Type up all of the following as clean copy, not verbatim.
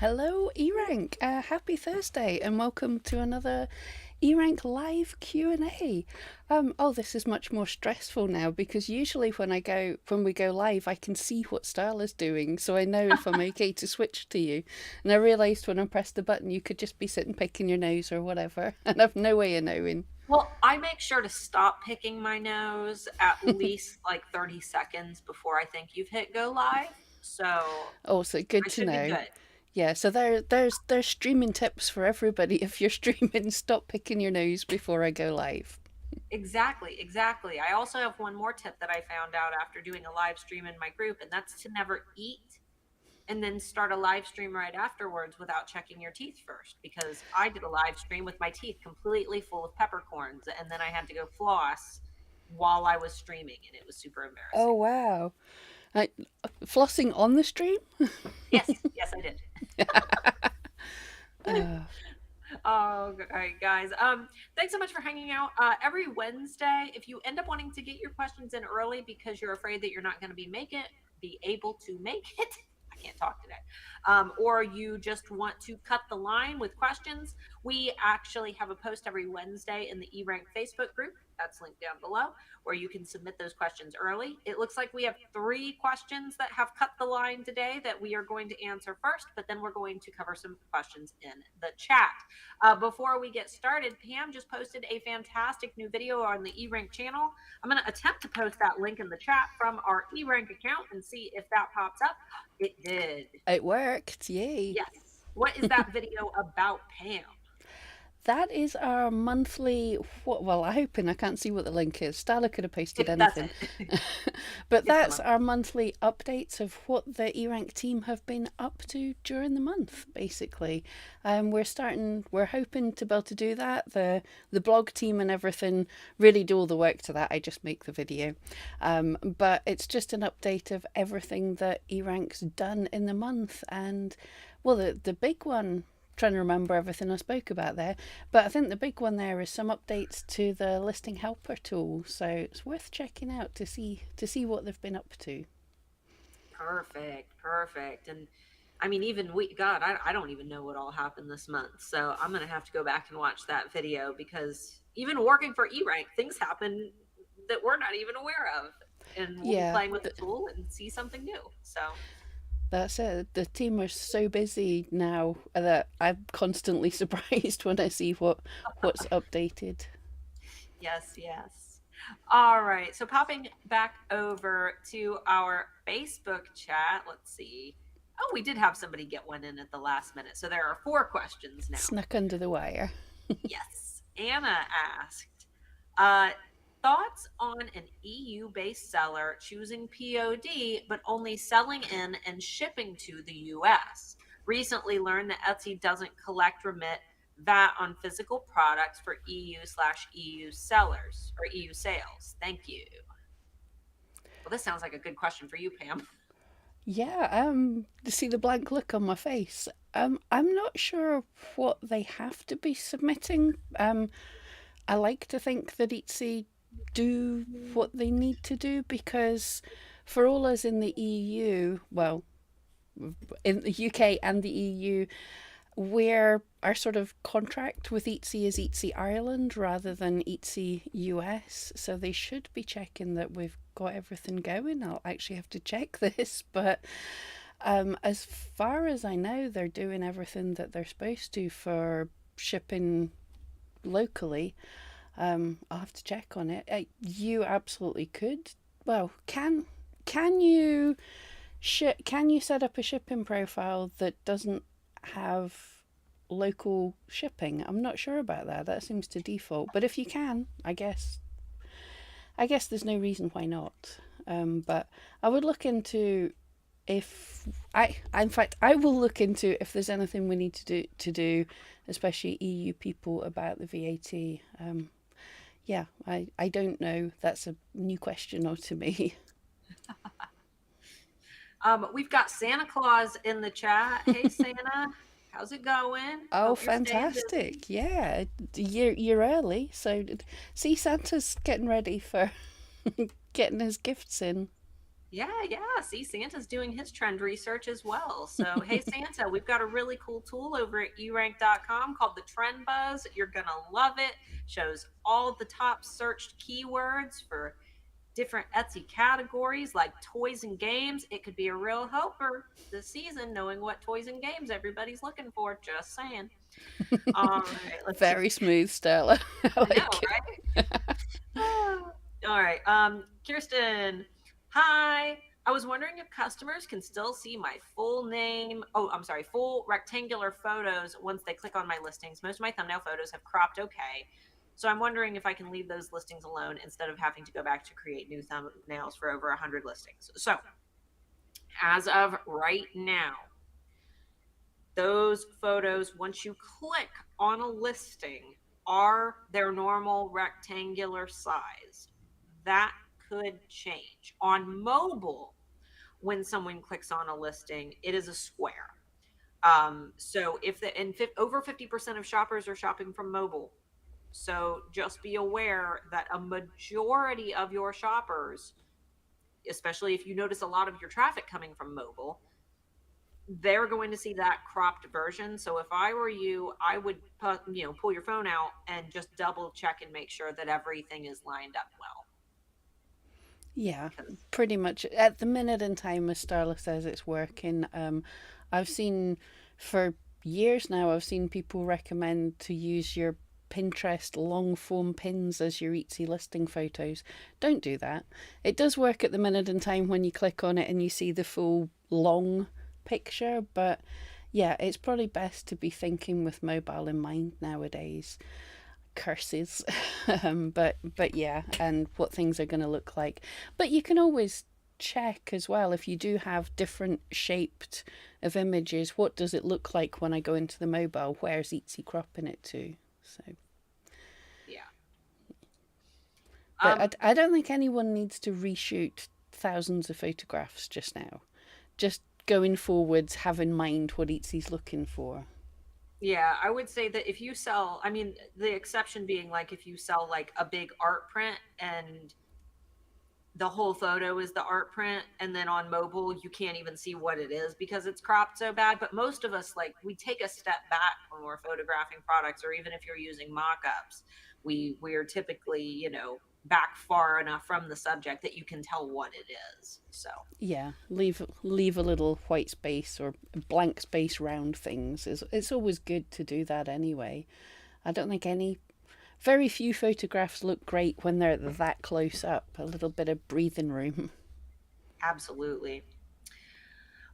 Hello, eRank. Happy Thursday, and welcome to another eRank live Q&A. This is much more stressful now because usually when we go live, I can see what Starla's doing, so I know if I'm okay to switch to you. And I realised when I pressed the button, you could just be sitting picking your nose or whatever, and I've no way of knowing. Well, I make sure to stop picking my nose at least like 30 seconds before I think you've hit go live. So Also, good I to should be know. good. Yeah, so there's streaming tips for everybody. If you're streaming, stop picking your nose before I go live. Exactly, exactly. I also have one more tip that I found out after doing a live stream in my group, and that's to never eat and then start a live stream right afterwards without checking your teeth first. Because I did a live stream with my teeth completely full of peppercorns, and then I had to go floss while I was streaming, and it was super Oh embarrassing. wow. I, Flossing on the stream? Yes, yes, I did. Uh, Oh, all right, guys. Thanks so much for hanging out. Every Wednesday, if you end up wanting to get your questions in early because you're afraid that you're not going to be able to make it. I can't talk today. Or you just want to cut the line with questions, we actually have a post every Wednesday in the eRank Facebook group. That's linked down below, where you can submit those questions early. It looks like we have 3 questions that have cut the line today that we are going to answer first, but then we're going to cover some questions in the chat. Before we get started, Pam just posted a fantastic new video on the eRank channel. I'm going to attempt to post that link in the chat from our eRank account and see if that pops up. It did. it worked, yay. Yes. What is that video about, Pam? That is our monthly. Well, I'm hoping I can't see what the link is. Starla could have posted That's anything. it. But It's the that's month. our monthly updates of what the eRank team have been up to during the month, basically. We're hoping to be able to do that. The blog team and everything really do all the work to that. I just make the video. But it's just an update of everything that eRank's done in the month. And, well, the big one, trying to remember everything I spoke about there. But I think the big one there is some updates to the listing helper tool. So it's worth checking out to see what they've been up to. Perfect. Perfect. And I mean, even God, I don't even know what all happened this month. So I'm going to have to go back and watch that video because even working for eRank, things happen that we're not even aware of. And we'll be Yeah, playing with the tool and see something new. So, that's it. The team are so busy now that I'm constantly surprised when I see what's updated. yes, yes. All right. So, popping back over to our Facebook chat, let's see. Oh, we did have somebody get one in at the last minute. So, there are 4 questions now. Snuck under the wire. Yes. Anna asked, uh, thoughts on an EU based seller choosing POD but only selling in and shipping to the US? Recently learned that Etsy doesn't collect remit VAT on physical products for EU/EU sellers or EU sales. Thank you. Well, this sounds like a good question for you, Pam. Yeah, to see the blank look on my face. I'm not sure what they have to be submitting. I like to think that Etsy do what they need to do because for all us in the EU, well, in the UK and the EU, where our sort of contract with Etsy is Etsy Ireland rather than Etsy US. So they should be checking that we've got everything going. I'll actually have to check this, but as far as I know, they're doing everything that they're supposed to for shipping locally. I'll have to check on it. You absolutely could. Well, can you can you set up a shipping profile that doesn't have local shipping? I'm not sure about that. That seems to default. But if you can, I guess there's no reason why not. But I would look into if in fact I will look into if there's anything we need to do, especially EU people about the VAT. Yeah, I don't know. That's a new question or to me. We've got Santa Claus in the chat. Hey, Santa, how's it going? Oh, Hope you're staying busy. fantastic! Yeah, you're early, so see Santa's getting ready for getting his gifts in. Yeah. See, Santa's doing his trend research as well. So, hey, Santa, we've got a really cool tool over at erank.com called the Trend Buzz. You're going to love it. Shows all the top searched keywords for different Etsy categories like toys and games. It could be a real helper this season, knowing what toys and games everybody's looking for. Just saying. All right, let's see. Very smooth, Starla. I I know, like it. right? All right. Kirsten, hi. I was wondering if customers can still see my full name. Oh, I'm sorry, full rectangular photos once they click on my listings. Most of my thumbnail photos have cropped okay. So I'm wondering if I can leave those listings alone instead of having to go back to create new thumbnails for over 100 listings. So as of right now, those photos, once you click on a listing, are their normal rectangular size. That could change. On mobile, when someone clicks on a listing, it is a square. So if the and over 50% of shoppers are shopping from mobile, so just be aware that a majority of your shoppers, especially if you notice a lot of your traffic coming from mobile, they're going to see that cropped version. So if I were you, I would pull your phone out and just double check and make sure that everything is lined up well. Yeah, Because pretty much at the minute in time, as Starla says, it's working. I've seen for years now, I've seen people recommend to use your Pinterest long form pins as your Etsy listing photos. Don't do that. It does work at the minute in time when you click on it and you see the full long picture, but yeah, it's probably best to be thinking with mobile in mind nowadays. Curses. But yeah, and what things are going to look like. But you can always check as well if you do have different shaped of images, what does it look like when I go into the mobile? Where's Etsy cropping it to? So, yeah. but Um, I don't think anyone needs to reshoot thousands of photographs just now. Just going forwards, have in mind what Etsy's looking for. yeah, I would say that if you sell, I mean, the exception being like if you sell like a big art print and the whole photo is the art print, and then on mobile you can't even see what it is because it's cropped so bad. But most of us, like, we take a step back when we're photographing products, or even if you're using mock-ups, we are typically, back far enough from the subject that you can tell what it is. So Yeah, leave a little white space or blank space around things. It's always good to do that anyway. I don't think any very few photographs look great when they're that close up. A little bit of breathing room. absolutely.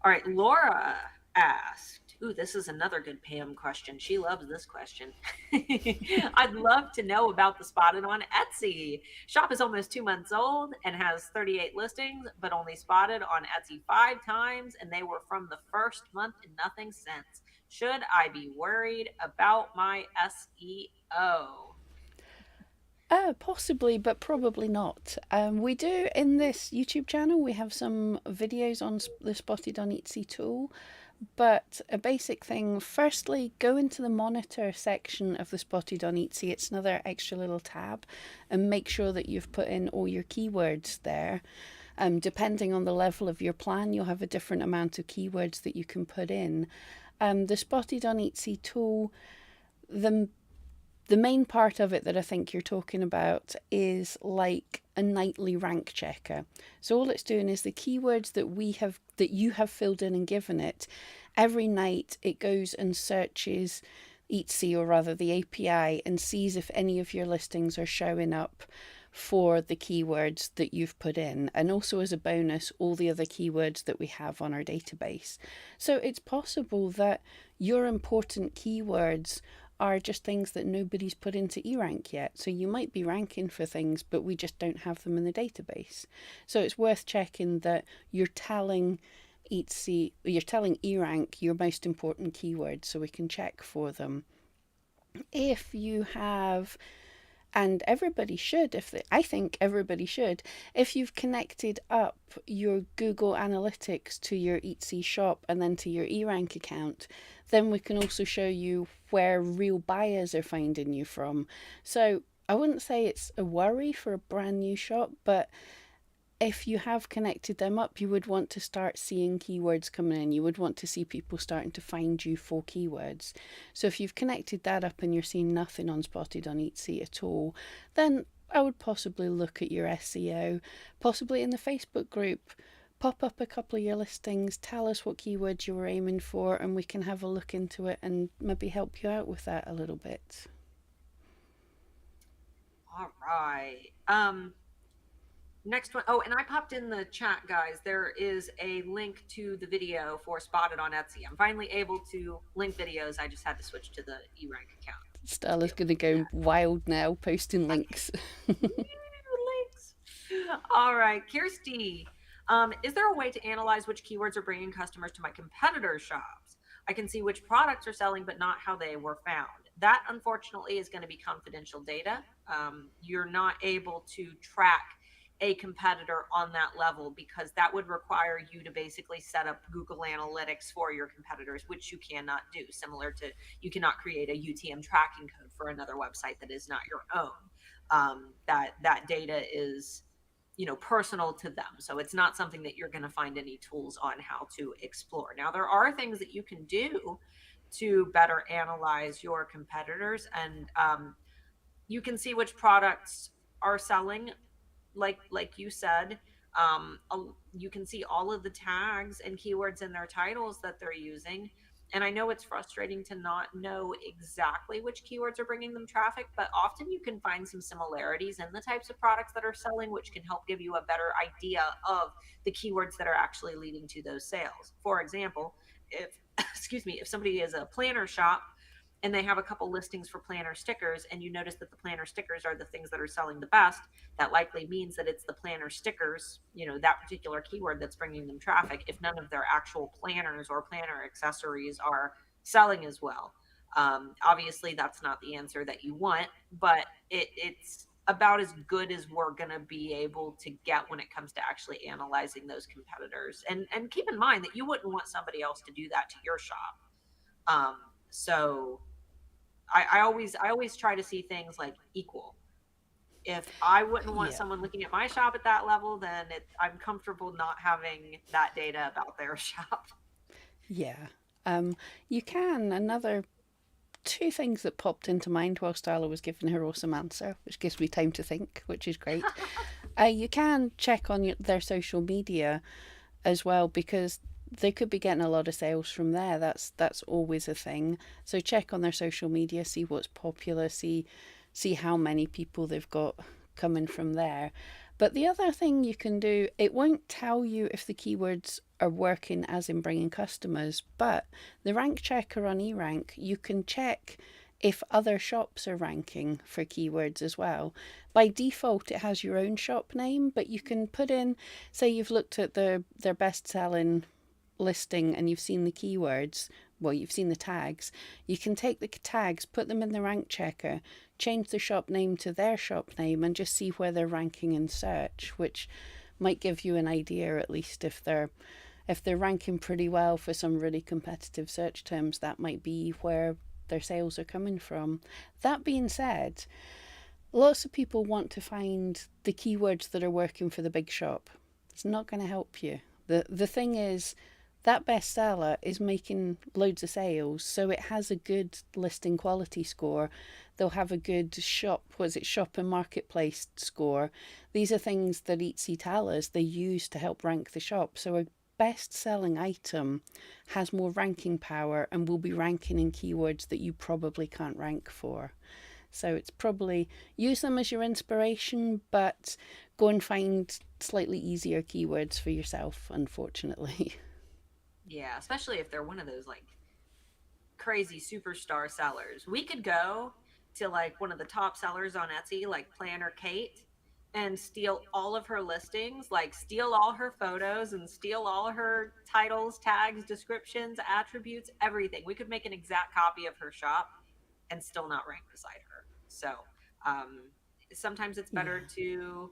All right, Laura asked, ooh, this is another good Pam question. She loves this question. I'd love to know about the Spotted on Etsy. Shop is almost 2 months old and has 38 listings, but only spotted on Etsy 5 times, and they were from the first month and nothing since. Should I be worried about my SEO? Possibly, but probably not. We do in this YouTube channel. We have some videos on the Spotted on Etsy tool. But a basic thing, firstly, go into the monitor section of the Spotted on Etsy. It's another extra little tab, and make sure that you've put in all your keywords there. Depending on the level of your plan, you'll have a different amount of keywords that you can put in. The Spotted on Etsy tool, the the main part of it that I think you're talking about is like a nightly rank checker. So all it's doing is the keywords that you have filled in and given it. Every night it goes and searches Etsy, or rather the API, and sees if any of your listings are showing up for the keywords that you've put in, and also as a bonus all the other keywords that we have on our database. So it's possible that your important keywords are just things that nobody's put into eRank yet. So you might be ranking for things, but we just don't have them in the database. So it's worth checking that you're telling eRank your most important keywords so we can check for them. If you have, and everybody should, I think everybody should, if you've connected up your Google Analytics to your Etsy shop and then to your eRank account, then we can also show you where real buyers are finding you from. So I wouldn't say it's a worry for a brand new shop, but if you have connected them up, you would want to start seeing keywords coming in. You would want to see people starting to find you for keywords. So if you've connected that up and you're seeing nothing unspotted on Etsy at all, then I would possibly look at your SEO, possibly in the Facebook group. Pop up a couple of your listings, tell us what keywords you were aiming for, and we can have a look into it and maybe help you out with that a little bit. All right. Next one. Oh, and I popped in the chat, guys. There is a link to the video for Spotted on Etsy. I'm finally able to link videos. I just had to switch to the eRank account to be Stella's able going to to do go that. wild now, posting links. Links. All right, Kirsty. Is there a way to analyze which keywords are bringing customers to my competitors' shops? I can see which products are selling, but not how they were found. That, unfortunately, is going to be confidential data. You're not able to track a competitor on that level because that would require you to basically set up Google Analytics for your competitors, which you cannot do. Similar to you cannot create a UTM tracking code for another website that is not your own. That data is personal to them, so it's not something that you're going to find any tools on how to explore. Now there are things that you can do to better analyze your competitors, and you can see which products are selling, like you said. You can see all of the tags and keywords in their titles that they're using. And I know it's frustrating to not know exactly which keywords are bringing them traffic, but often you can find some similarities in the types of products that are selling, which can help give you a better idea of the keywords that are actually leading to those sales. For example, if excuse me, if somebody is a planner shop and they have a couple listings for planner stickers, and you notice that the planner stickers are the things that are selling the best, that likely means that it's the planner stickers, that particular keyword that's bringing them traffic, if none of their actual planners or planner accessories are selling as well. Obviously, that's not the answer that you want, but it's about as good as we're going to be able to get when it comes to actually analyzing those competitors. And keep in mind that you wouldn't want somebody else to do that to your shop. Um, so I always try to see things like equal. If I wouldn't want Yeah. someone looking at my shop at that level, then I'm comfortable not having that data about their shop. Yeah. Um, you can. Another two things that popped into mind while Starla was giving her awesome answer, which gives me time to think, which is great. You can check on their social media as well because they could be getting a lot of sales from there. That's always a thing. So check on their social media, see what's popular, see how many people they've got coming from there. But the other thing you can do, it won't tell you if the keywords are working as in bringing customers, but the rank checker on eRank, you can check if other shops are ranking for keywords as well. By default, it has your own shop name, but you can put in, say you've looked at their best selling listing and you've seen the keywords, well, you've seen the tags, you can take the tags, put them in the rank checker, change the shop name to their shop name, and just see where they're ranking in search, which might give you an idea at least if they're ranking pretty well for some really competitive search terms, that might be where their sales are coming from. That being said, lots of people want to find the keywords that are working for the big shop. It's not going to help you. The thing is, that bestseller is making loads of sales, so it has a good listing quality score. They'll have a good shop and marketplace score. These are things that Etsy tell us they use to help rank the shop. So a best selling item has more ranking power and will be ranking in keywords that you probably can't rank for. So it's probably use them as your inspiration, but go and find slightly easier keywords for yourself, unfortunately. Yeah, especially if they're one of those like crazy superstar sellers. We could go to like one of the top sellers on Etsy, like Planner Kate, and steal all of her listings, like steal all her photos and steal all her titles, tags, descriptions, attributes, everything. We could make an exact copy of her shop and still not rank beside her. So um, sometimes it's Yeah. better to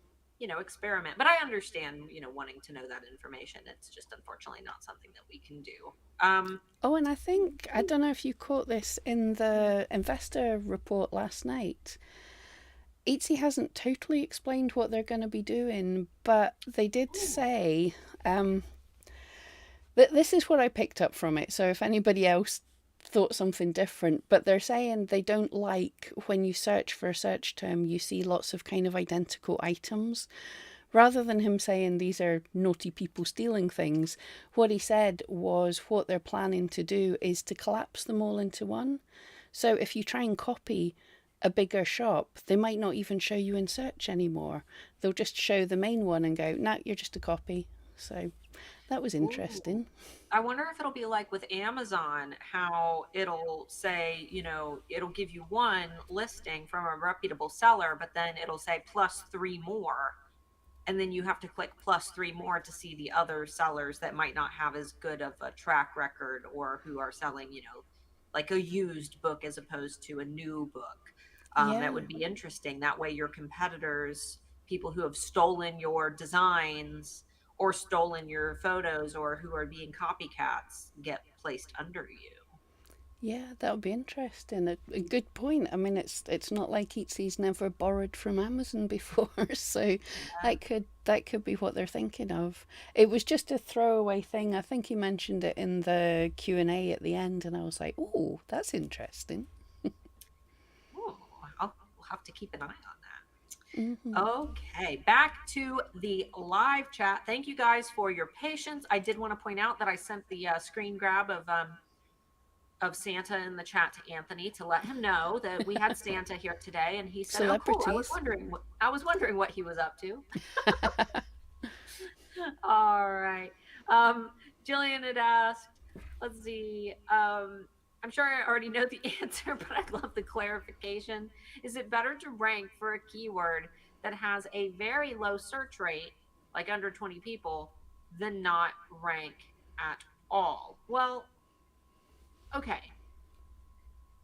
experiment. But I understand wanting to know that information. It's just unfortunately not something that we can do. Oh, and I don't know if you caught this in the investor report last night. Etsy hasn't totally explained what they're going to be doing, but they did Ooh. say um, that this is what I picked up from it. So if anybody else thought something different, but they're saying they don't like when you search for a search term, you see lots of kind of identical items. Rather than him saying these are naughty people stealing things, what he said was what they're planning to do is to collapse them all into one. So if you try and copy a bigger shop, they might not even show you in search anymore. They'll just show the main one and go, nah, you're just a copy. So that was Ooh. interesting. I wonder if it'll be like with Amazon, how it'll say, it'll give you one listing from a reputable seller, but then it'll say plus three more. And then you have to click plus three more to see the other sellers that might not have as good of a track record or who are selling, like a used book as opposed to a new book. That Yeah. would be interesting. That way, your competitors, people who have stolen your designs or stolen your photos or who are being copycats, get placed under you. Yeah, that would be interesting. A good point. I mean, it's not like Etsy's never borrowed from Amazon before, so Yeah. that could be what they're thinking of. It was just a throwaway thing. I think he mentioned it in the Q&A at the end, and I was like, "Oh, that's interesting." Ooh, we'll have to keep an eye on Hmm. that. Okay, back to the live chat. Thank you guys for your patience. I did want to point out that I sent the screen grab of Santa in the chat to Anthony to let him know that we had Santa here today, and he said, "Oh, cool. Celebrities. I was wondering what he was up to." All right. Jillian had asked, let's see. I'm sure I already know the answer, but I'd love the clarification. Is it better to rank for a keyword that has a very low search rate, like under 20 people, than not rank at all? Well, okay.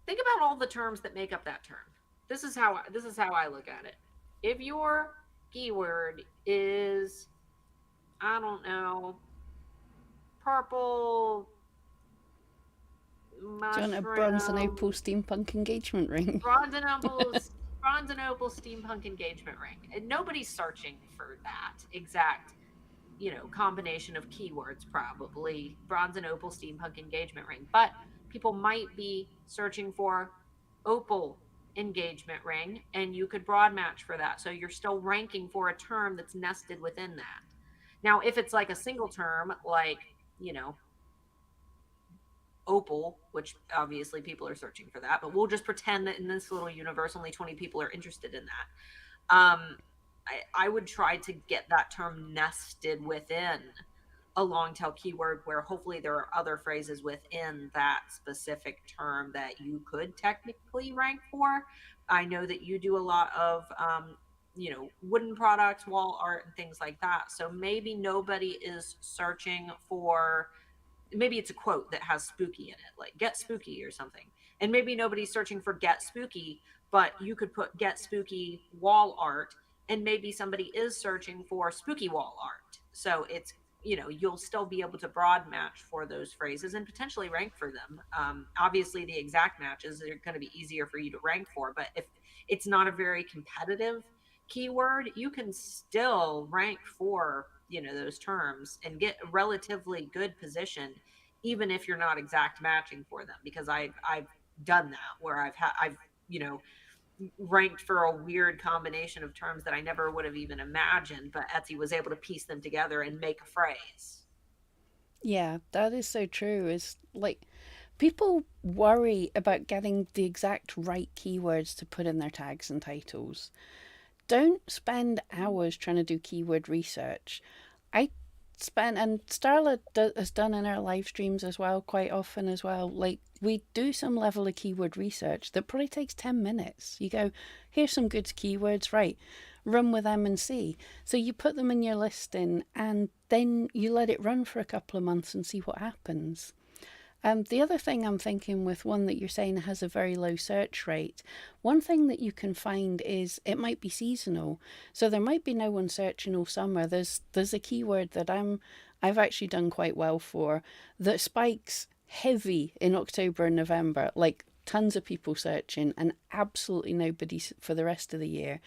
Think about all the terms that make up that term. This is how I look at it. If your keyword is, I don't know, purple Do you want a bronze and opal mushroom, steampunk engagement ring? bronze and opal, bronze and opal steampunk engagement ring. And nobody's searching for that exact, combination of keywords, probably bronze and opal steampunk engagement ring. But people might be searching for opal engagement ring, and you could broad match for that. So you're still ranking for a term that's nested within that. Now, if it's like a single term, like, you know, opal, which obviously people are searching for that, but we'll just pretend that in this little universe, only 20 people are interested in that. I would try to get that term nested within a long tail keyword where hopefully there are other phrases within that specific term that you could technically rank for. I know that you do a lot of, wooden products, wall art, and things like that. So maybe nobody is searching for, maybe it's a quote that has spooky in it, like get spooky or something. And maybe nobody's searching for get spooky, but you could put get spooky wall art, and maybe somebody is searching for spooky wall art. So it's, you'll still be able to broad match for those phrases and potentially rank for them. Obviously, the exact matches are going to be easier for you to rank for, but if it's not a very competitive keyword, you can still rank for, those terms and get a relatively good position, even if you're not exact matching for them. Because I've done that where I've you know ranked for a weird combination of terms that I never would have even imagined, but Etsy was able to piece them together and make a phrase. Yeah, that is so true. Is like people worry about getting the exact right keywords to put in their tags and titles. Don't spend hours trying to do keyword research. I spend, and Starla has done in our live streams as well, quite often as well. Like, we do some level of keyword research that probably takes 10 minutes. You go, here's some good keywords, right? Run with them and see. So you put them in your listing and then you let it run for a couple of months and see what happens. The other thing I'm thinking with one that you're saying has a very low search rate, one thing that you can find is it might be seasonal. So there might be no one searching all summer. There's a keyword that I've actually done quite well for that spikes heavy in October and November, like tons of people searching and absolutely nobody for the rest of the year.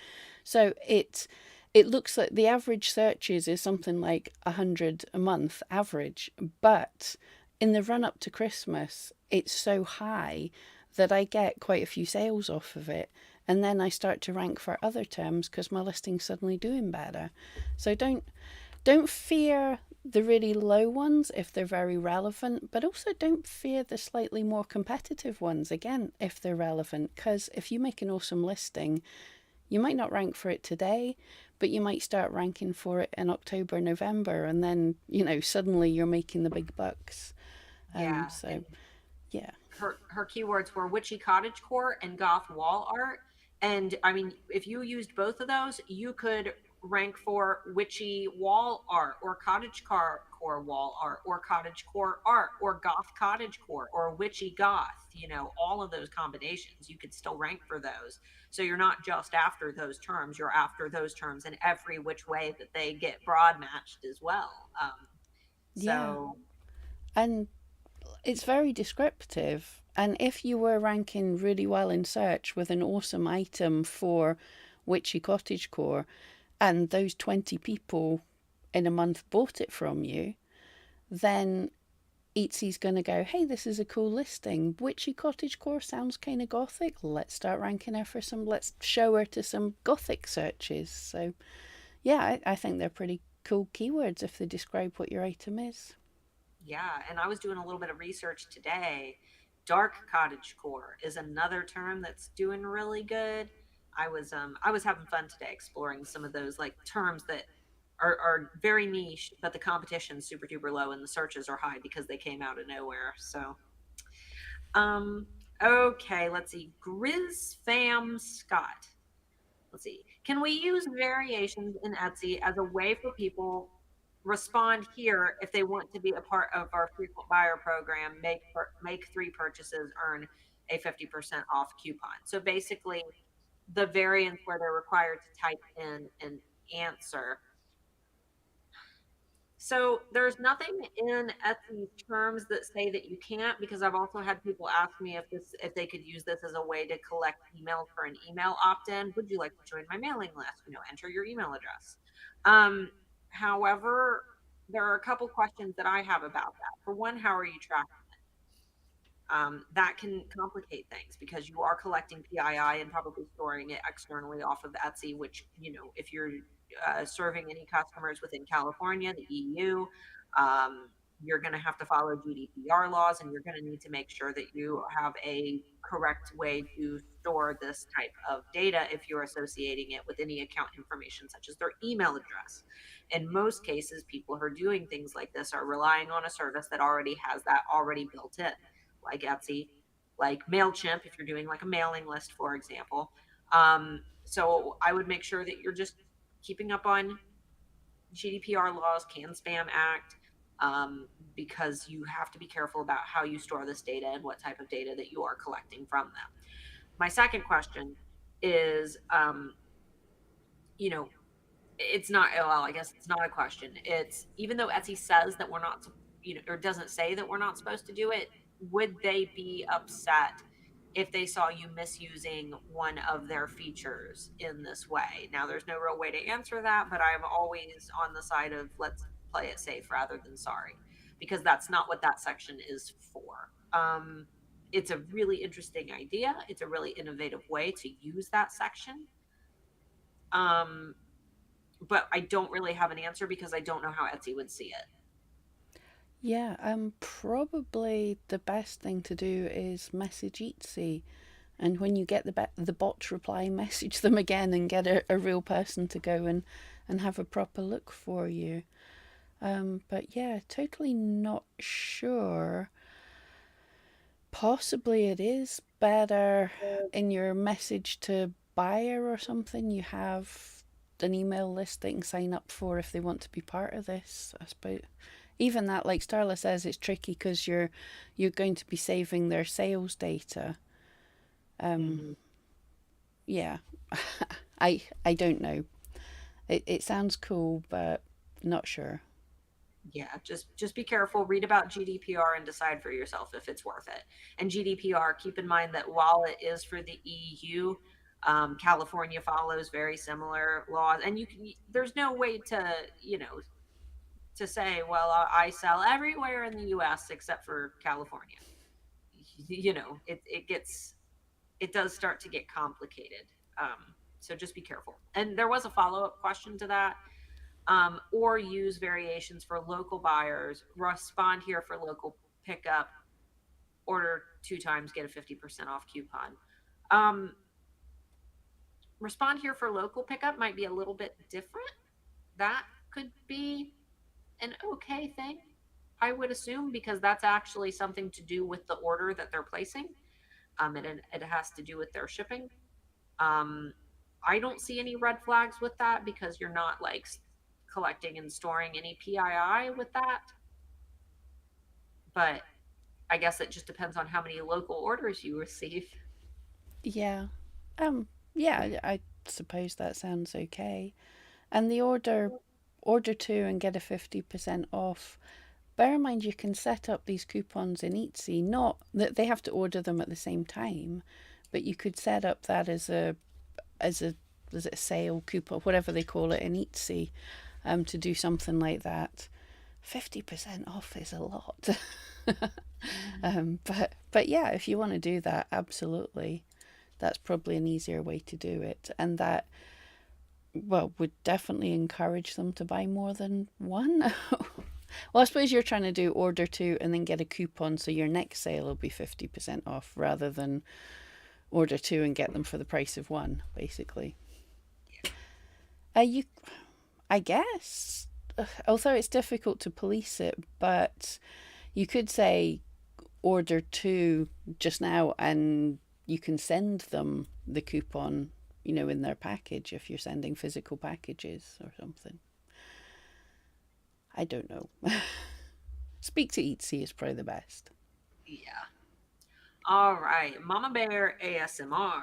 So it looks like the average searches is something like 100 a month average, but in the run up to Christmas, it's so high that I get quite a few sales off of it. And then I start to rank for other terms because my listing's suddenly doing better. So don't fear the really low ones if they're very relevant, but also don't fear the slightly more competitive ones again if they're relevant. Because if you make an awesome listing, you might not rank for it today, but you might start ranking for it in October, November, and then, suddenly you're making the big bucks. Yeah. So, And yeah. her keywords were witchy cottagecore and goth wall art. And I mean, if you used both of those, you could rank for witchy wall art or core wall art or cottage core art or goth cottage core or witchy goth, all of those combinations, you could still rank for those. So you're not just after those terms, you're after those terms in every which way that they get broad matched as well. Yeah. So And it's very descriptive. And if you were ranking really well in search with an awesome item for Witchy Cottagecore, and those 20 people in a month bought it from you, then Etsy's going to go, hey, this is a cool listing. Witchy Cottagecore sounds kind of gothic. Let's start ranking her for let's show her to some gothic searches. So, yeah, I think they're pretty cool keywords if they describe what your item is. yeah, and I was doing a little bit of research today. Dark cottage core is another term that's doing really good. I was having fun today exploring some of those like terms that are very niche, but the competition's super duper low and the searches are high because they came out of nowhere. So um okay, let's see. Grizz Fam Scott. Let's see. Can we use variations in Etsy as a way for people respond here if they want to be a part of our frequent buyer program, make 3 purchases, earn a 50% off coupon. So basically the variants where they're required to type in an answer. So there's nothing in Etsy's terms that say that you can't, because I've also had people ask me if they could use this as a way to collect emails for an email opt-in. Would you like to join my mailing list? Enter your email address. Um, However, there are a couple questions that I have about that. For one, how are you tracking? That can complicate things because you are collecting PII and probably storing it externally off of Etsy, which, if you're serving any customers within California, the EU, you're going to have to follow GDPR laws, and you're going to need to make sure that you have a correct way to store this type of data if you're associating it with any account information, such as their email address. In most cases, people who are doing things like this are relying on a service that already has that already built in, like Etsy, like MailChimp, if you're doing like a mailing list, for example. So I would make sure that you're just keeping up on GDPR laws, Can Spam Act, because you have to be careful about how you store this data and what type of data that you are collecting from them. My second question is, you know, it's not, well, I guess it's not a question. It's, even though Etsy says that we're not, or doesn't say that we're not supposed to do it, would they be upset if they saw you misusing one of their features in this way? Now, there's no real way to answer that, but I'm always on the side of let's play it safe rather than sorry, because that's not what that section is for. It's a really interesting idea. It's a really innovative way to use that section. Um, but I don't really have an answer because I don't know how Etsy would see it. Yeah, probably the best thing to do is message Etsy. And when you get the bot reply, message them again and get a real person to go and have a proper look for you. But yeah, totally not sure. Possibly it is better in your message to buyer or something. You have an email list they can sign up for if they want to be part of this. I suppose even that, like Starla says, it's tricky because you're going to be saving their sales data. Um, Mm-hmm. yeah, I don't know. It sounds cool, but not sure. Yeah, just be careful, read about GDPR and decide for yourself if it's worth it. And GDPR, keep in mind that while it is for the EU, California follows very similar laws, and you can, there's no way to, to say, well, I sell everywhere in the US except for California. It does start to get complicated. So just be careful. And there was a follow-up question to that. Or use variations for local buyers, respond here for local pickup, order 2 times, get a 50% off coupon. Um, Respond here for local pickup might be a little bit different. That could be an okay thing, I would assume, because that's actually something to do with the order that they're placing. And it has to do with their shipping. Um, I don't see any red flags with that because you're not like collecting and storing any PII with that. But I guess it just depends on how many local orders you receive. Yeah. Yeah, I suppose that sounds okay. And the order two and get a 50% off. Bear in mind you can set up these coupons in Etsy, not that they have to order them at the same time, but you could set up that as a was it a sale coupon, whatever they call it in Etsy, to do something like that. 50% off is a lot. But yeah, if you want to do that, absolutely. That's probably an easier way to do it. And that, well, would definitely encourage them to buy more than one. Well, I suppose you're trying to do order two and then get a coupon so your next sale will be 50% off rather than order two and get them for the price of one, basically. You, I guess, although it's difficult to police it, but you could say order two just now and you can send them the coupon, in their package if you're sending physical packages or something. I don't know. Speak to Etsy is probably the best. Yeah. All right. Mama Bear ASMR.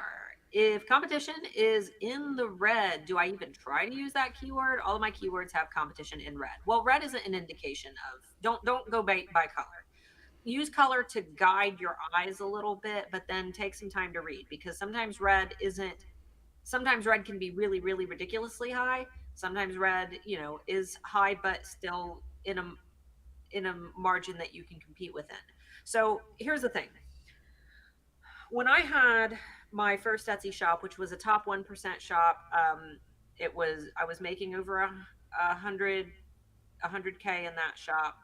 If competition is in the red, do I even try to use that keyword? All of my keywords have competition in red. Well, red isn't an indication of don't go by color. Use color to guide your eyes a little bit, but then take some time to read because sometimes red can be really, really ridiculously high. Sometimes red, is high, but still in a margin that you can compete within. So here's the thing. When I had my first Etsy shop, which was a top 1% shop, I was making over a hundred K in that shop,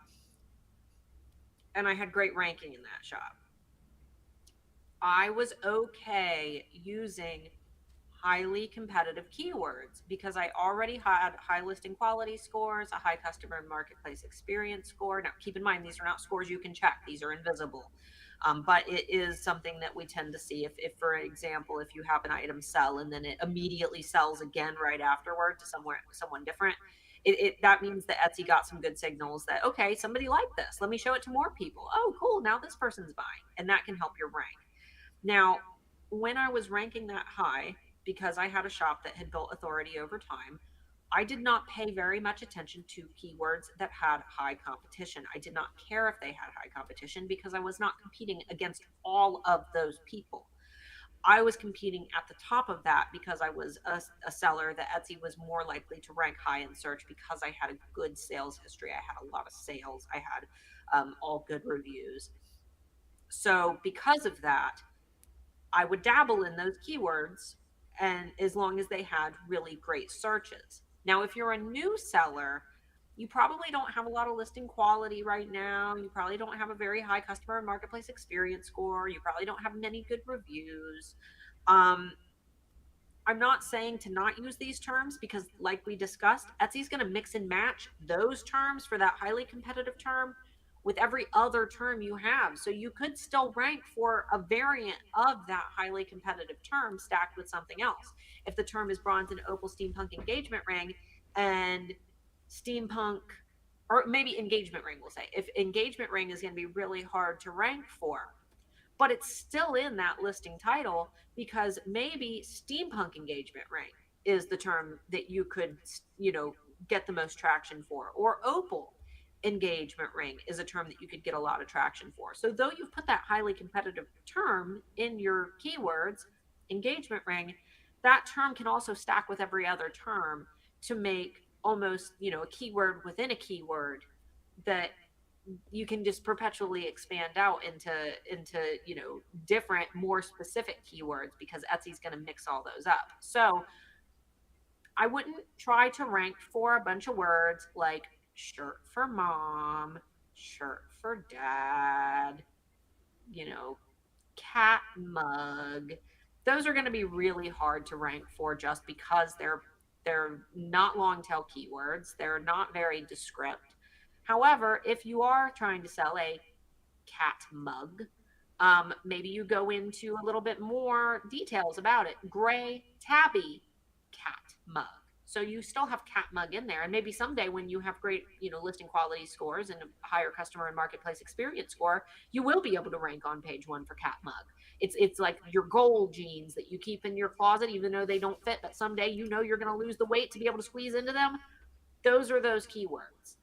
and I had great ranking in that shop. I was okay using highly competitive keywords because I already had high listing quality scores, a high customer and marketplace experience score. Now, keep in mind, these are not scores you can check, these are invisible. But it is something that we tend to see. If, for example, if you have an item sell and then it immediately sells again right afterward to someone different, that means that Etsy got some good signals that, okay, somebody liked this. Let me show it to more people. Oh, cool. Now this person's buying. And that can help your rank. Now, when I was ranking that high, because I had a shop that had built authority over time, I did not pay very much attention to keywords that had high competition. I did not care if they had high competition because I was not competing against all of those people. I was competing at the top of that because I was a seller that Etsy was more likely to rank high in search because I had a good sales history. I had a lot of sales. I had all good reviews. So, because of that, I would dabble in those keywords and as long as they had really great searches. Now, if you're a new seller, you probably don't have a lot of listing quality right now. You probably don't have a very high customer and marketplace experience score. You probably don't have many good reviews. Um, I'm not saying to not use these terms because, like we discussed, Etsy's going to mix and match those terms for that highly competitive term with every other term you have. So you could still rank for a variant of that highly competitive term stacked with something else. If the term is bronze and opal steampunk engagement ring and steampunk, or maybe engagement ring, we'll say, if engagement ring is going to be really hard to rank for, but it's still in that listing title because maybe steampunk engagement ring is the term that you could, get the most traction for, or opal. engagement ring is a term that you could get a lot of traction for. So though you've put that highly competitive term in your keywords, engagement ring, that term can also stack with every other term to make almost, a keyword within a keyword that you can just perpetually expand out into different, more specific keywords, because Etsy's going to mix all those up. So I wouldn't try to rank for a bunch of words like shirt for mom, shirt for dad, you know, cat mug. Those are going to be really hard to rank for, just because they're not long tail keywords. They're not very descript. However, if you are trying to sell a cat mug, maybe you go into a little bit more details about it. Gray tabby cat mug. So you still have cat mug in there. And maybe someday, when you have great, listing quality scores and a higher customer and marketplace experience score, you will be able to rank on page one for cat mug. It's like your gold jeans that you keep in your closet, even though they don't fit, but someday you're going to lose the weight to be able to squeeze into them. Those are those keywords.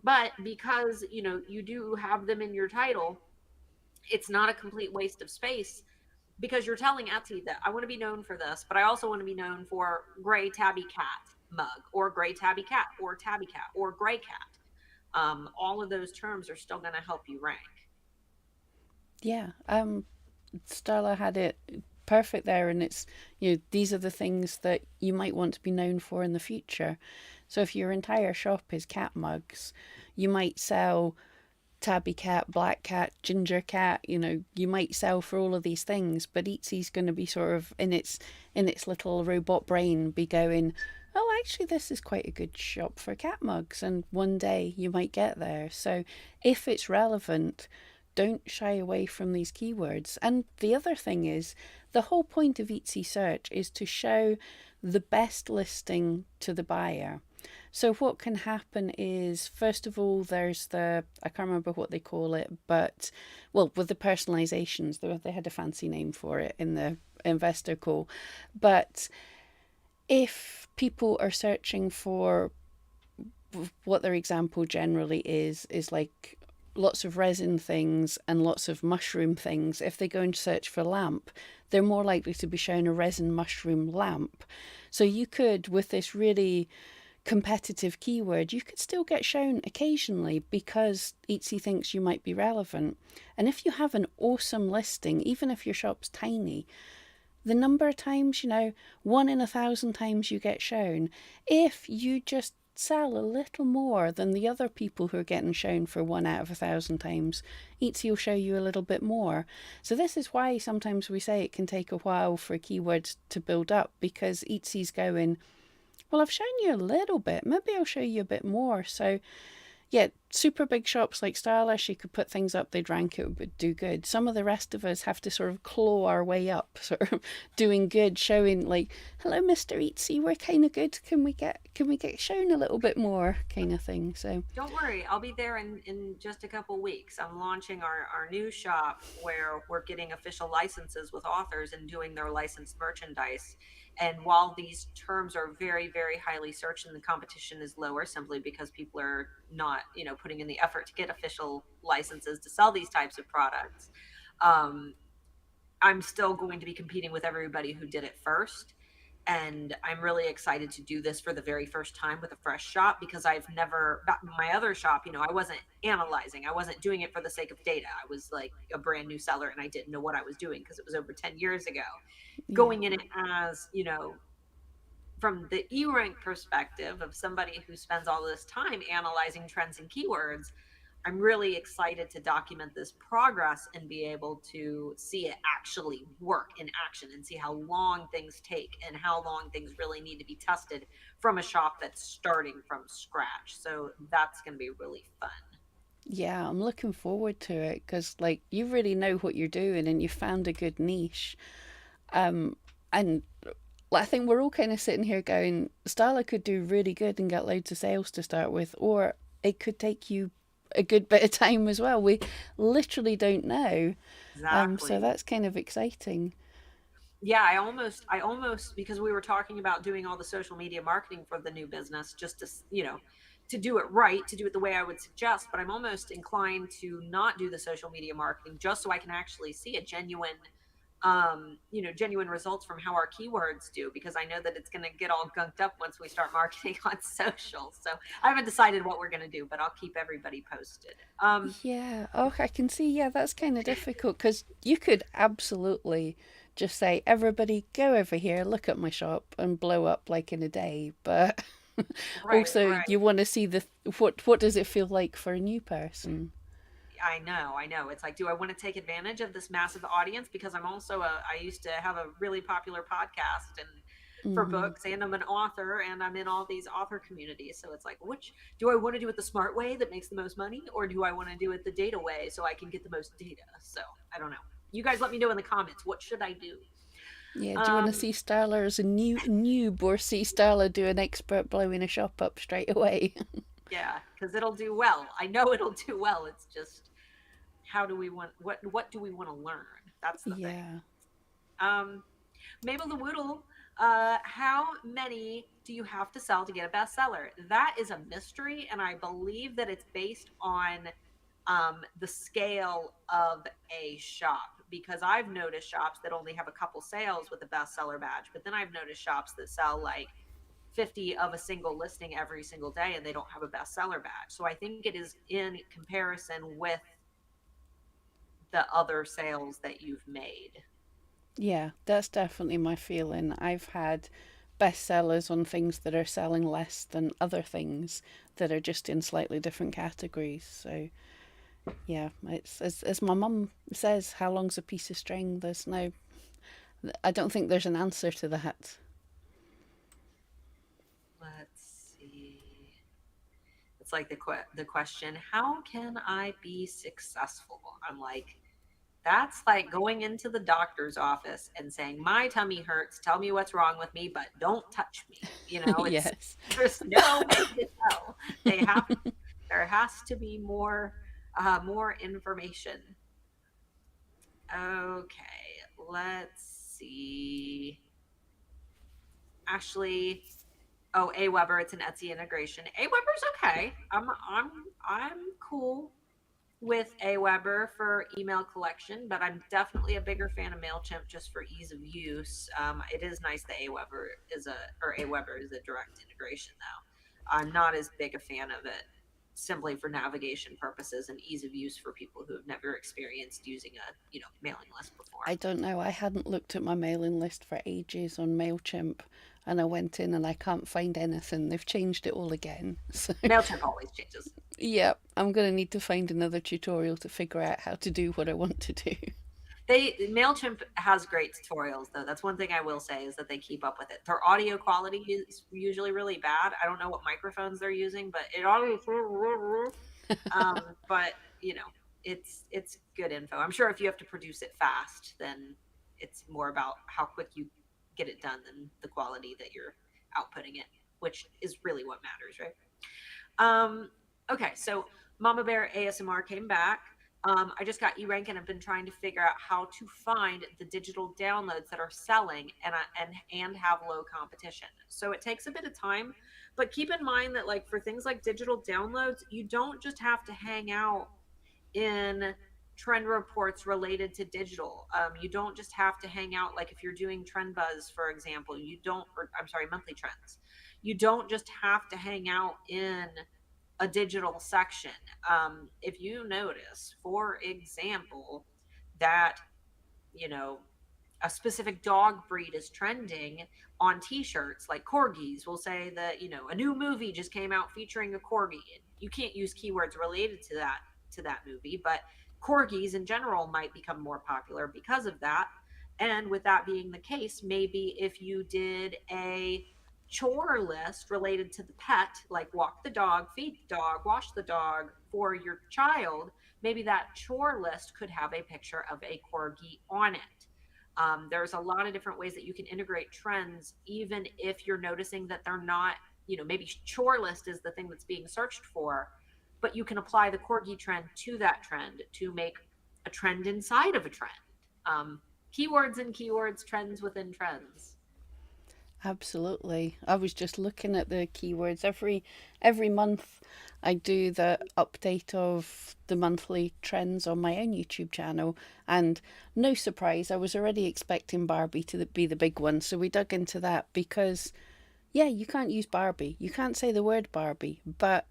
But because you do have them in your title, it's not a complete waste of space, because you're telling Etsy that I want to be known for this, but I also want to be known for gray tabby cat mug, or gray tabby cat, or gray cat. All of those terms are still going to help you rank. Yeah. Starla had it perfect there, and it's, these are the things that you might want to be known for in the future. So if your entire shop is cat mugs, you might sell tabby cat, black cat, ginger cat. You might sell for all of these things, but Etsy's going to be sort of in its little robot brain be going, oh, actually, this is quite a good shop for cat mugs, and one day you might get there. So if it's relevant, don't shy away from these keywords. And the other thing is, the whole point of Etsy search is to show the best listing to the buyer. So what can happen is, first of all, there's I can't remember what they call it, but, well, with the personalizations, they had a fancy name for it in the investor call. But if people are searching for, what their example generally is like lots of resin things and lots of mushroom things, if they go and search for lamp, they're more likely to be shown a resin mushroom lamp. So you could, with this really competitive keyword, you could still get shown occasionally because Etsy thinks you might be relevant. And if you have an awesome listing, even if your shop's tiny, the number of times, 1 in 1,000 times you get shown, if you just sell a little more than the other people who are getting shown for 1 out of 1,000 times, Etsy will show you a little bit more. So this is why sometimes we say it can take a while for keywords to build up, because Etsy's going, well, I've shown you a little bit, maybe I'll show you a bit more. So yeah, super big shops like Starla, she could put things up, they'd rank, it would do good. Some of the rest of us have to sort of claw our way up, sort of doing good, showing like, hello, Mr. Etsy, we're kind of good. Can we get shown a little bit more, kind of thing. So Don't worry, I'll be there in just a couple weeks. I'm launching our new shop, where we're getting official licenses with authors and doing their licensed merchandise. And while these terms are very, very highly searched and the competition is lower, simply because people are not, putting in the effort to get official licenses to sell these types of products, um, I'm still going to be competing with everybody who did it first. And I'm really excited to do this for the very first time with a fresh shop, because I've never, my other shop, I wasn't analyzing, I wasn't doing it for the sake of data. I was like a brand new seller and I didn't know what I was doing, because it was over 10 years ago. yeah. Going in it as, from the eRank perspective of somebody who spends all this time analyzing trends and keywords, I'm really excited to document this progress and be able to see it actually work in action, and see how long things take and how long things really need to be tested from a shop that's starting from scratch. So that's going to be really fun. Yeah, I'm looking forward to it because, like, you really know what you're doing and you found a good niche. Um, and I think we're all kind of sitting here going, Starla could do really good and get loads of sales to start with, or it could take you a good bit of time as well. We literally don't know. So Exactly. that's kind of exciting. Yeah, I almost, because we were talking about doing all the social media marketing for the new business, just to, to do it right, to do it the way I would suggest, but I'm almost inclined to not do the social media marketing just so I can actually see a genuine genuine results from how our keywords do, because I know that it's going to get all gunked up once we start marketing on social. So I haven't decided what we're going to do, but I'll keep everybody posted. Yeah. Oh, I can see. Yeah, that's kind of difficult because you could absolutely just say, everybody go over here, look at my shop, and blow up like in a day. But Right, also, right. you want to see the what does it feel like for a new person? I know. It's like, do I want to take advantage of this massive audience? Because I used to have a really popular podcast and for Hmm. books, and I'm an author, and I'm in all these author communities. So it's like, which do I want to do it the smart way that makes the most money, or do I want to do it the data way so I can get the most data? So I don't know. You guys let me know in the comments. What should I do? Yeah. Do you want to Um, see Starla as a new noob, or see Starla do an expert blowing a shop up straight away? yeah, because it'll do well. I know it'll do well. It's just how do we want what do we want to learn? That's the thing. Yeah. Um, Mabel the Woodle, how many do you have to sell to get a bestseller? That is a mystery, and I believe that it's based on the scale of a shop. Because I've noticed shops that only have a couple sales with a bestseller badge, but then I've noticed shops that sell like 50 of a single listing every single day and they don't have a bestseller badge. So I think it is in comparison with the other sales that you've made. Yeah, that's definitely my feeling. I've had bestsellers on things that are selling less than other things that are just in slightly different categories. So yeah, it's as my mum says, how long's a piece of string? There's no, I don't think there's an answer to that. Let's see. It's like the question, how can I be successful? I'm like, that's like going into the doctor's office and saying, my tummy hurts, tell me what's wrong with me, but don't touch me. It's Yes. there's no way to tell. They have there has to be more information. Okay, let's see. Ashley, oh, Aweber, it's an Etsy integration. Aweber's okay. I'm cool with Aweber for email collection, but I'm definitely a bigger fan of Mailchimp just for ease of use. It is nice that Aweber is a direct integration though. I'm not as big a fan of it simply for navigation purposes and ease of use for people who have never experienced using a mailing list before. I don't know. I hadn't looked at my mailing list for ages on MailChimp, and I went in and I can't find anything. They've changed it all again. So Mailchimp always changes. yeah, I'm going to need to find another tutorial to figure out how to do what I want to do. They Mailchimp has great tutorials though. That's one thing I will say is that they keep up with it. Their audio quality is usually really bad. I don't know what microphones they're using, but it always but it's good info. I'm sure if you have to produce it fast, then it's more about how quick you get it done than the quality that you're outputting it, which is really what matters, right? Okay, so Mama Bear ASMR came back. I just got eRank and I've been trying to figure out how to find the digital downloads that are selling and have low competition. So it takes a bit of time, but keep in mind that like for things like digital downloads, you don't just have to hang out in trend reports related to digital. You don't just have to hang out like if you're doing Trend Buzz, for example. You don't, or I'm sorry, monthly trends. You don't just have to hang out in a digital section. If you notice, for example, that you know a specific dog breed is trending on t-shirts, like corgis will say that a new movie just came out featuring a corgi, and you can't use keywords related to that movie, but corgis in general might become more popular because of that. And with that being the case, maybe if you did a chore list related to the pet, like walk the dog, feed the dog, wash the dog for your child, maybe that chore list could have a picture of a corgi on it. There's a lot of different ways that you can integrate trends, even if you're noticing that they're not, maybe chore list is the thing that's being searched for, but you can apply the corgi trend to that trend to make a trend inside of a trend. Um, Keywords and keywords, trends within trends. Absolutely. I was just looking at the keywords every month. I do the update of the monthly trends on my own YouTube channel, and no surprise, I was already expecting Barbie to be the big one. So we dug into that because yeah, you can't use Barbie. You can't say the word Barbie, but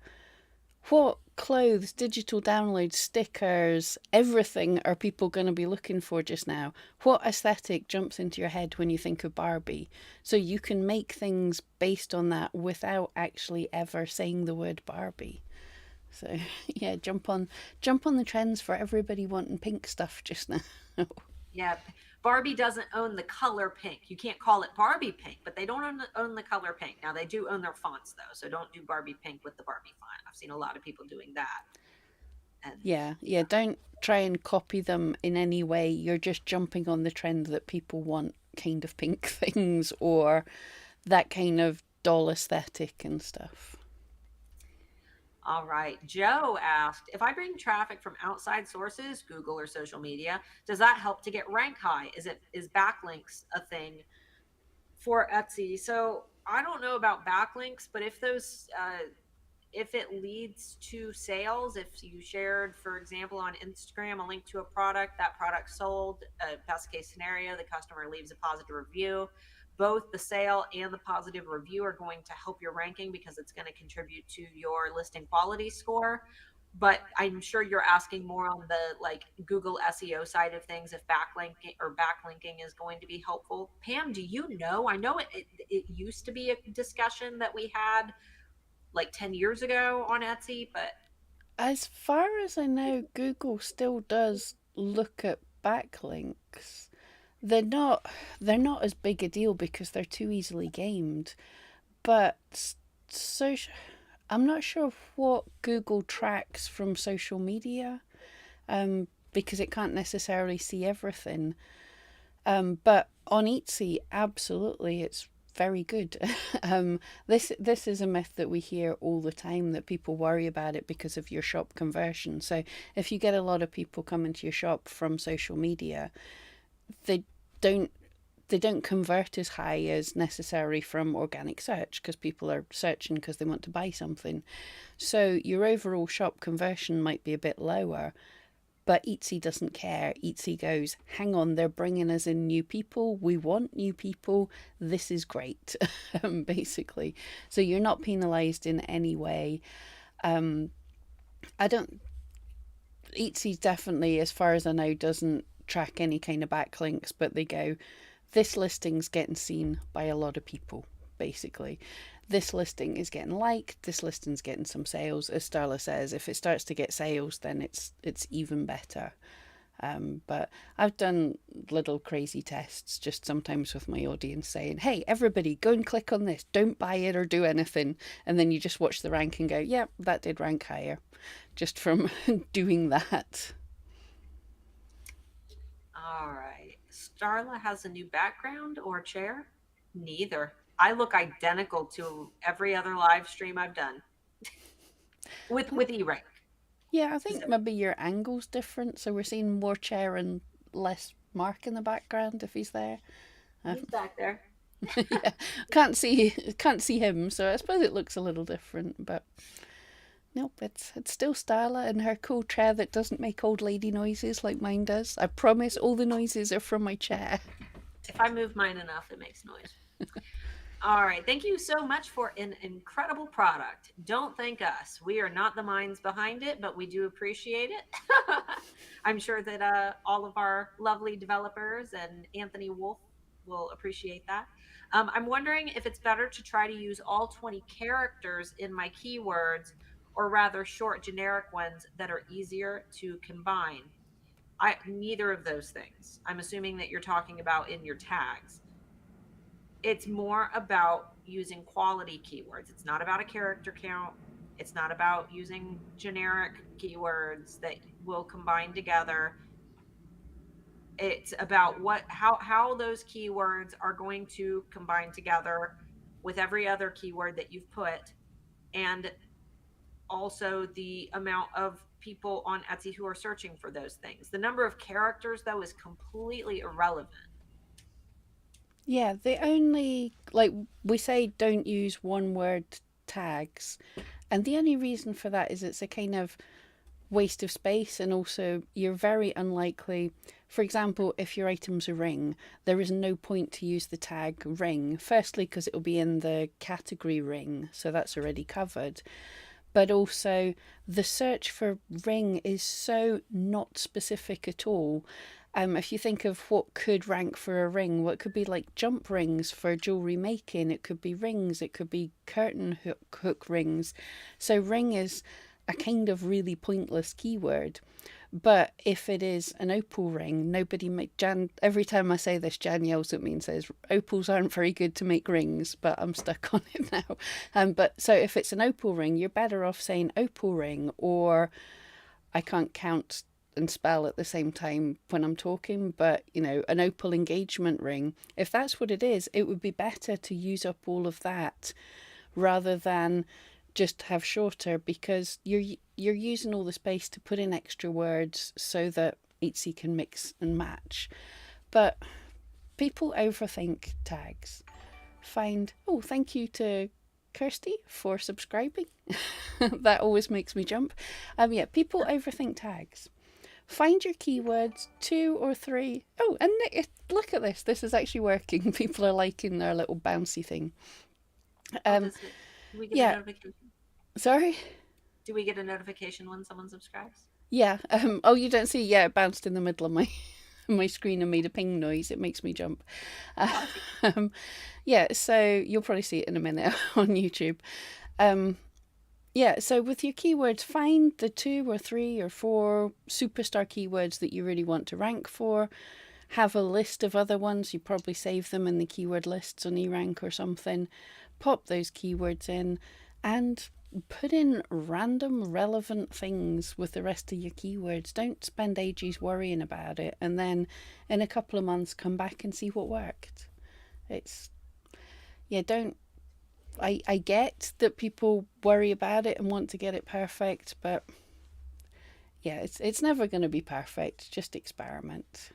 what clothes, digital downloads, stickers, everything are people going to be looking for just now? What aesthetic jumps into your head when you think of Barbie? So you can make things based on that without actually ever saying the word Barbie. So yeah, jump on the trends for everybody wanting pink stuff just now. Yeah, Barbie doesn't own the color pink. You can't call it Barbie pink, but they don't own the color pink. Now they do own their fonts though, so don't do Barbie pink with the Barbie font. I've seen a lot of people doing that, and Yeah, yeah, yeah. don't try and copy them in any way. You're just jumping on the trend that people want kind of pink things or that kind of doll aesthetic and stuff. All right. Joe asked, if I bring traffic from outside sources, Google or social media, does that help to get rank high? Is backlinks a thing for Etsy? So I don't know about backlinks, but if it leads to sales, if you shared, for example, on Instagram, a link to a product, that product sold, best case scenario, the customer leaves a positive review. Both the sale and the positive review are going to help your ranking because it's going to contribute to your listing quality score. But I'm sure you're asking more on the like Google SEO side of things, if backlinking is going to be helpful. Pam, do you know? I know it used to be a discussion that we had like 10 years ago on Etsy, but As far as I know, Google still does look at backlinks. They're not they're not as big a deal because they're too easily gamed. But so I'm not sure what Google tracks from social media, because it can't necessarily see everything. But on Etsy, absolutely, it's very good. This is a myth that we hear all the time that people worry about it because of your shop conversion. So if you get a lot of people coming to your shop from social media, they don't they don't convert as high as necessary from organic search because people are searching because they want to buy something. So your overall shop conversion might be a bit lower, but Etsy doesn't care. Etsy goes, hang on, they're bringing us in new people. We want new people. This is great, basically. So you're not penalised in any way. I don't. Etsy definitely, as far as I know, doesn't track any kind of backlinks, but they go, this listing's getting seen by a lot of people, basically. This listing is getting liked, this listing's getting some sales. As Starla says, if it starts to get sales, then it's even better. But I've done little crazy tests just sometimes with my audience saying, hey, everybody, go and click on this. Don't buy it or do anything. And then you just watch the rank and go, yeah, that did rank higher just from doing that. all right. Starla has a new background or chair? Neither. I look identical to every other live stream I've done with eRank. Yeah, I So think maybe your angle's different. So we're seeing more chair and less Mark in the background if he's there. Uh, he's back there. yeah, can't see him, so I suppose it looks a little different. But nope, it's still Starla and her cool chair that doesn't make old lady noises like mine does. I promise, all the noises are from my chair. If I move mine enough, it makes noise. All right. Thank you so much for an incredible product. Don't thank us. We are not the minds behind it, but we do appreciate it. I'm sure that all of our lovely developers and Anthony Wolf will appreciate that. I'm wondering if it's better to try to use all 20 characters in my keywords or rather short generic ones that are easier to combine. I neither of those things. I'm assuming that you're talking about in your tags. It's more about using quality keywords. It's not about a character count. It's not about using generic keywords that will combine together. It's about how those keywords are going to combine together with every other keyword that you've put, and also the amount of people on Etsy who are searching for those things. The number of characters though is completely irrelevant. Yeah, the only, like we say, don't use one word tags. And the only reason for that is it's a kind of waste of space, and also you're very unlikely. For example, if your item's a ring, there is no point to use the tag ring. Firstly, because it'll be in the category ring, so that's already covered. But also, the search for ring is so not specific at all. If you think of what could rank for a ring, what could be like jump rings for jewelry making, it could be rings, it could be curtain hook rings. So, ring is a kind of really pointless keyword. But if it is an opal ring, nobody make Jan. Every time I say this, Jan yells at me and says opals aren't very good to make rings. But I'm stuck on it now. But so if it's an opal ring, you're better off saying opal ring, or I can't count and spell at the same time when I'm talking. But an opal engagement ring. If that's what it is, it would be better to use up all of that rather than just have shorter, because you're using all the space to put in extra words so that Etsy can mix and match. But people overthink tags. Thank you to Kirsty for subscribing. That always makes me jump. Yeah, people overthink tags. Find your keywords, two or three. Oh, and look at this. This is actually working. People are liking their little bouncy thing. Oh, Um, does it? Do we get a yeah. notification? Sorry. Do we get a notification when someone subscribes? Yeah. Oh, you don't see? Yeah, it bounced in the middle of my my screen and made a ping noise. It makes me jump. Oh, I see. Um, yeah. So you'll probably see it in a minute on YouTube. Um, yeah. So with your keywords, find the two or three or four superstar keywords that you really want to rank for. Have a list of other ones. You probably save them in the keyword lists on eRank or something. Pop those keywords in and put in random relevant things with the rest of your keywords. Don't spend ages worrying about it and then in a couple of months come back and see what worked. It's, yeah, don't. I get that people worry about it and want to get it perfect, but yeah, it's never going to be perfect. Just experiment.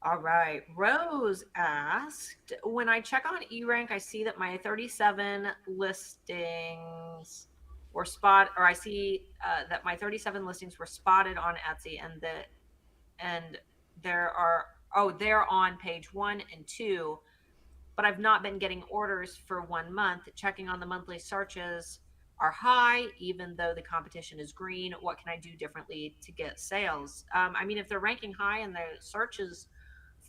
All right. Rose asked, when I check on eRank, I see that my 37 listings were or I see that my 37 listings were spotted on Etsy, and there are, oh, they're on page 1 and 2, but I've not been getting orders for 1 month. Checking on the monthly searches are high, even though the competition is green. What can I do differently to get sales? I mean, if they're ranking high and the searches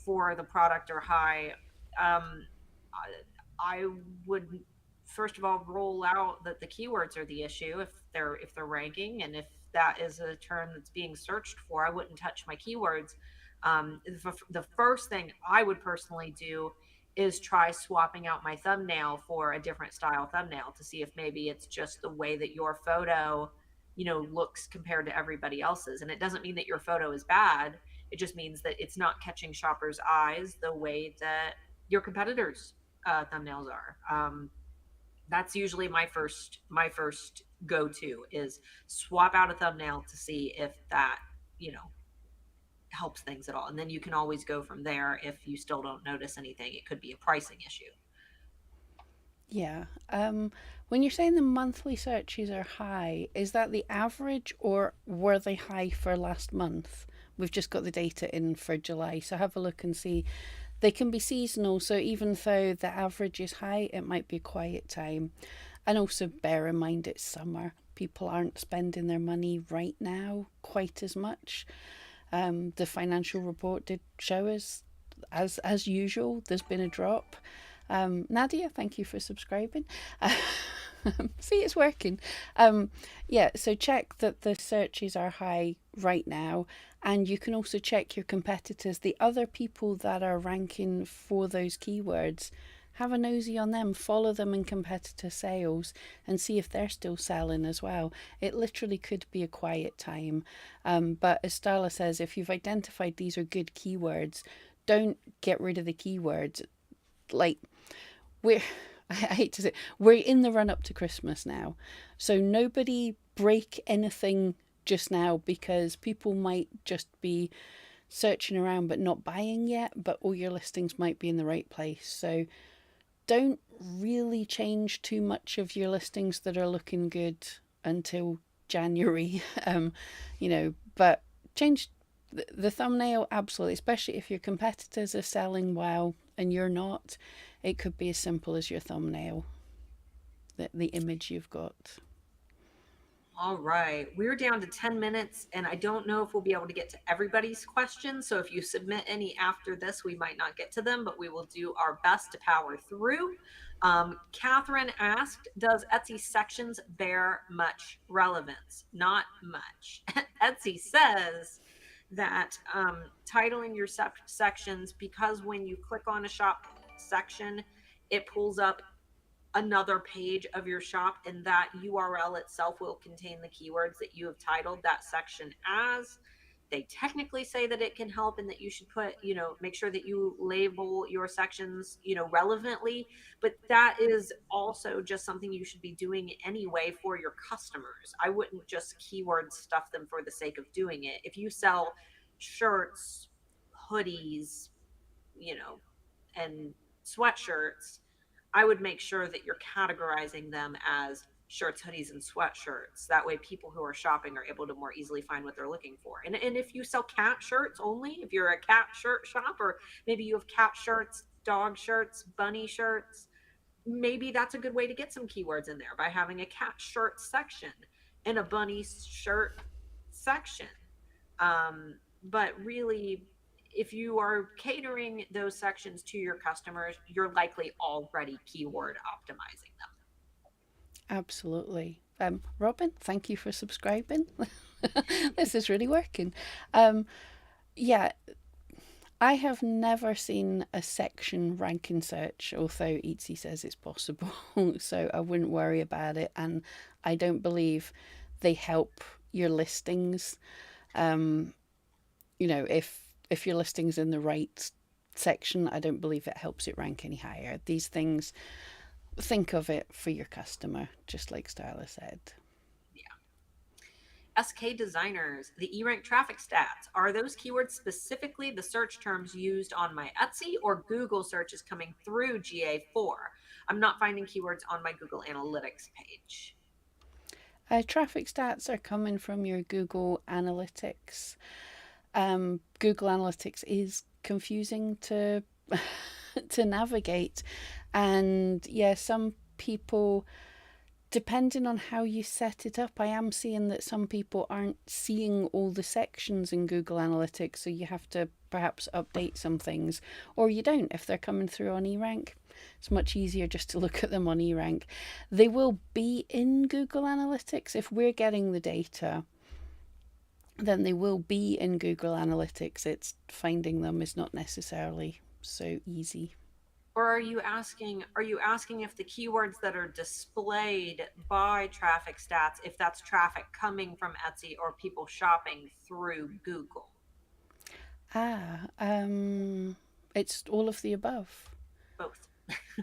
for the product are high, um, I would first of all roll out that the keywords are the issue. If they're ranking, and if that is a term that's being searched for, I wouldn't touch my keywords. The first thing I would personally do is try swapping out my thumbnail for a different style thumbnail to see if maybe it's just the way that your photo, looks compared to everybody else's. And it doesn't mean that your photo is bad. It just means that it's not catching shoppers' eyes the way that your competitors' thumbnails are. That's usually my first go to is swap out a thumbnail to see if that you know helps things at all, and then you can always go from there. If you still don't notice anything, it could be a pricing issue. Yeah. When you're saying the monthly searches are high, is that the average or were they high for last month? We've just got the data in for July, so have a look and see. They can be seasonal, so even though the average is high, it might be a quiet time. And also bear in mind it's summer. People aren't spending their money right now quite as much. The financial report did show us, as usual, there's been a drop. Nadia, thank you for subscribing. See, it's working. Yeah, so check that the searches are high right now, and you can also check your competitors, the other people that are ranking for those keywords. Have a nosy on them, follow them in competitor sales, and see if they're still selling as well. It literally could be a quiet time. But as Starla says, if you've identified these are good keywords, don't get rid of the keywords. Like, we're I hate to say we're in the run up to Christmas now, so nobody break anything just now, because people might just be searching around but not buying yet, but all your listings might be in the right place. So don't really change too much of your listings that are looking good until January. But change the thumbnail, absolutely, especially if your competitors are selling well and you're not. It could be as simple as your thumbnail, the image you've got. All right, we're down to 10 minutes, and I don't know if we'll be able to get to everybody's questions. So if you submit any after this, we might not get to them, but we will do our best to power through. Catherine asked, does Etsy sections bear much relevance? Not much. Etsy says that titling your sections, because when you click on a shop section, it pulls up another page of your shop, and that URL itself will contain the keywords that you have titled that section as. They technically say that it can help and that you should put, make sure that you label your sections, relevantly, but that is also just something you should be doing anyway for your customers. I wouldn't just keyword stuff them for the sake of doing it. If you sell shirts, hoodies, and sweatshirts, I would make sure that you're categorizing them as shirts, hoodies, and sweatshirts. That way, people who are shopping are able to more easily find what they're looking for. And if you sell cat shirts only, if you're a cat shirt shop, or maybe you have cat shirts, dog shirts, bunny shirts, maybe that's a good way to get some keywords in there by having a cat shirt section and a bunny shirt section. But really, if you are catering those sections to your customers, you're likely already keyword optimizing them. Absolutely. Robin, thank you for subscribing. This is really working. Um, yeah, I have never seen a section ranking search, although Etsy says it's possible, so I wouldn't worry about it. And I don't believe they help your listings. Um, if your listing's in the right section, I don't believe it helps it rank any higher. These things, think of it for your customer, just like Starla said. Yeah. SK designers, the eRank traffic stats, are those keywords specifically the search terms used on my Etsy, or Google searches coming through GA4? I'm not finding keywords on my Google Analytics page. Traffic stats are coming from your Google Analytics. Google Analytics is confusing to to navigate, and yeah, some people, depending on how you set it up, I am seeing that some people aren't seeing all the sections in Google Analytics, so you have to perhaps update some things, or you don't if they're coming through on eRank. It's much easier just to look at them on eRank. They will be in Google Analytics if we're getting the data. Then they will be in Google Analytics. It's finding them is not necessarily so easy. Or are you asking if the keywords that are displayed by traffic stats, if that's traffic coming from Etsy or people shopping through Google? Ah, it's all of the above. Both.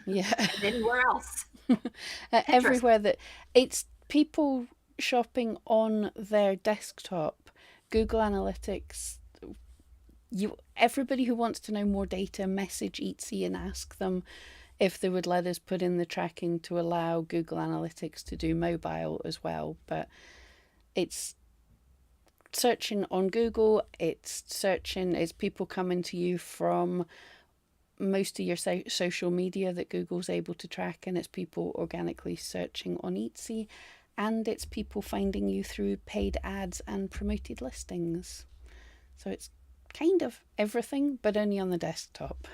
Yeah. And anywhere else. Interesting. Everywhere that it's people shopping on their desktop. Google Analytics, everybody who wants to know more data, message Etsy and ask them if they would let us put in the tracking to allow Google Analytics to do mobile as well. But it's searching on Google, it's people coming to you from most of your social media that Google's able to track, and it's people organically searching on Etsy, and it's people finding you through paid ads and promoted listings. So it's kind of everything, but only on the desktop.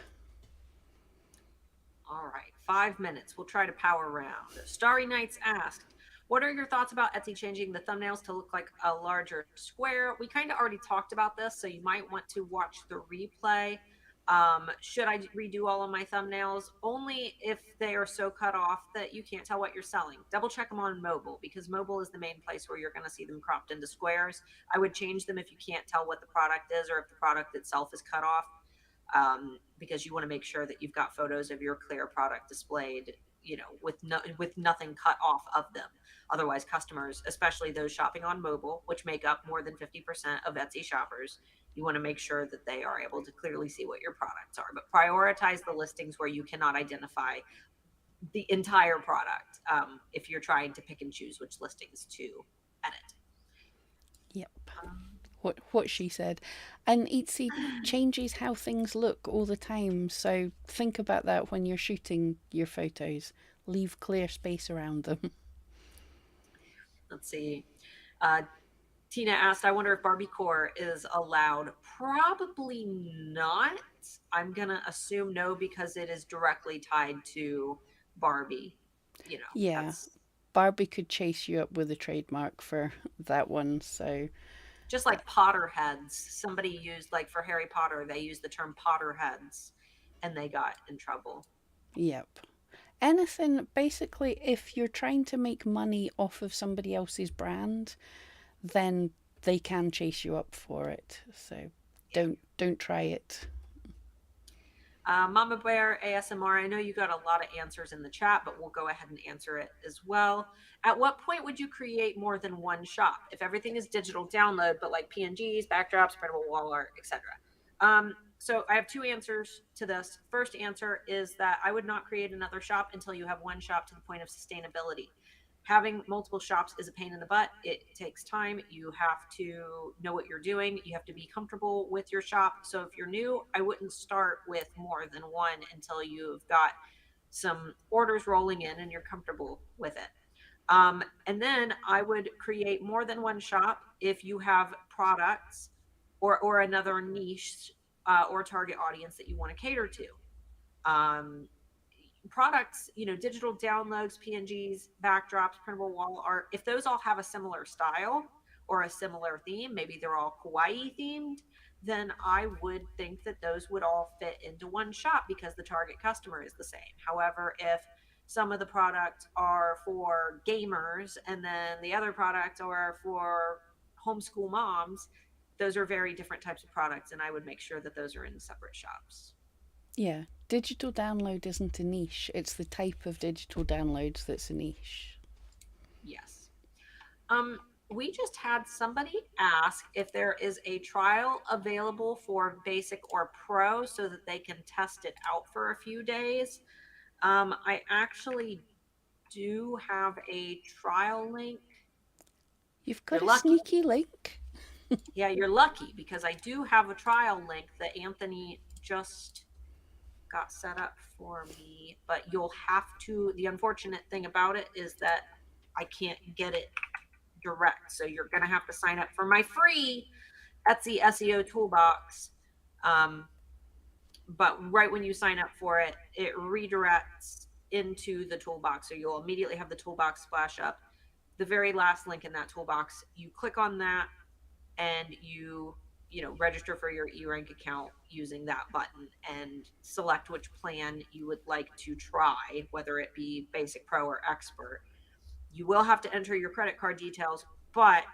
All right, 5 minutes. We'll try to power round. Starry Nights asked, what are your thoughts about Etsy changing the thumbnails to look like a larger square? We kind of already talked about this, so you might want to watch the replay. Should I redo all of my thumbnails? Only if they are so cut off that you can't tell what you're selling. Double check them on mobile, because mobile is the main place where you're going to see them cropped into squares. I would change them if you can't tell what the product is, or if the product itself is cut off, because you want to make sure that you've got photos of your clear product displayed, with nothing cut off of them. Otherwise, customers, especially those shopping on mobile, which make up more than 50% of Etsy shoppers, you want to make sure that they are able to clearly see what your products are. But prioritize the listings where you cannot identify the entire product, if you're trying to pick and choose which listings to edit. Yep. Um, What she said. And Etsy changes how things look all the time, so think about that when you're shooting your photos. Leave clear space around them. let's see. Uh, Tina asked, I wonder if Barbie Core is allowed. Probably not. I'm going to assume no because it is directly tied to Barbie. You know, Yeah, that's Barbie could chase you up with a trademark for that one, so just like Potterheads. Somebody used, like for Harry Potter, they used the term Potterheads and they got in trouble. yep. Anything, basically, if you're trying to make money off of somebody else's brand, then they can chase you up for it. So Yeah. don't try it. Mama Bear ASMR, I know you got a lot of answers in the chat, but we'll go ahead and answer it as well. At what point would you create more than one shop? If everything is digital download, but like PNGs, backdrops, printable wall art, etc. So I have two answers to this. First answer is that I would not create another shop until you have one shop to the point of sustainability. Having multiple shops is a pain in the butt. It takes time. You have to know what you're doing. You have to be comfortable with your shop. So if you're new, I wouldn't start with more than one until you've got some orders rolling in and you're comfortable with it. And then I would create more than one shop if you have products or another niche, or target audience that you want to cater to. Um, Products, digital downloads, PNGs, backdrops, printable wall art, if those all have a similar style or a similar theme, maybe they're all kawaii themed, then I would think that those would all fit into one shop because the target customer is the same. However, if some of the products are for gamers and then the other products are for homeschool moms, those are very different types of products, and I would make sure that those are in separate shops. Yeah, digital download isn't a niche, it's the type of digital downloads that's a niche. Yes. Um, we just had somebody ask if there is a trial available for basic or pro so that they can test it out for a few days. I actually do have a trial link. You've got You're a lucky. sneaky link. Yeah, you're lucky because I do have a trial link that Anthony just got set up for me, but you'll have to. The unfortunate thing about it is that I can't get it direct. So you're going to have to sign up for my free Etsy SEO toolbox. Um, but right when you sign up for it, it redirects into the toolbox. So you'll immediately have the toolbox splash up. The very last link in that toolbox, you click on that and you register for your eRank account using that button and select which plan you would like to try, whether it be basic, pro, or expert. You will have to enter your credit card details, but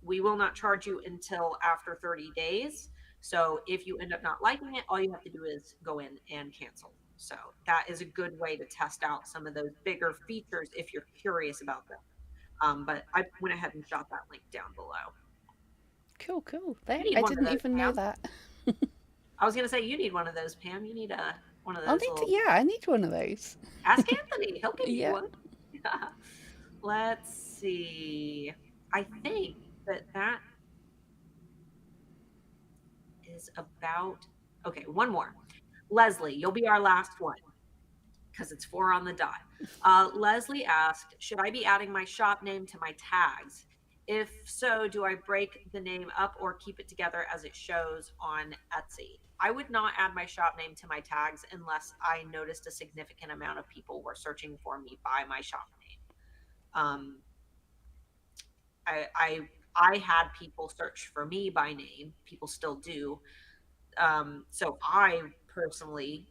we will not charge you until after 30 days. So if you end up not liking it, all you have to do is go in and cancel. So that is a good way to test out some of those bigger features if you're curious about them. But I went ahead and shot that link down below. Cool, cool. You There, need I one of didn't those, even know Pam. that. I was going to say, you need one of those, Pam. You need one of I'll those need to, little. yeah, I need one of those. Ask Anthony. He'll give you Yeah. one. Let's see. I think that is about. Okay, one more. Leslie, you'll be our last one because it's 4 on the dot. Leslie asked, should I be adding my shop name to my tags? If so, do I break the name up or keep it together as it shows on Etsy? I would not add my shop name to my tags unless I noticed a significant amount of people were searching for me by my shop name. I had people search for me by name. People still do. So I personally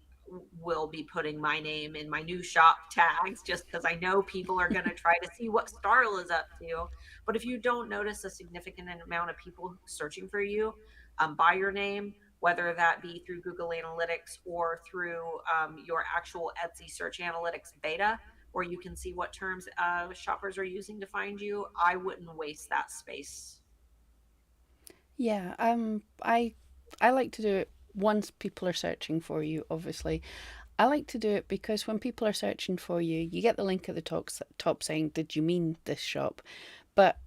will be putting my name in my new shop tags just because I know people are going to try to see what Starla is up to. But if you don't notice a significant amount of people searching for you, by your name, whether that be through Google Analytics or through your actual Etsy search analytics beta, where you can see what terms shoppers are using to find you, I wouldn't waste that space. Yeah, I like to do it once people are searching for you, obviously. I like to do it because when people are searching for you, you get the link at the top saying, "Did you mean this shop?" But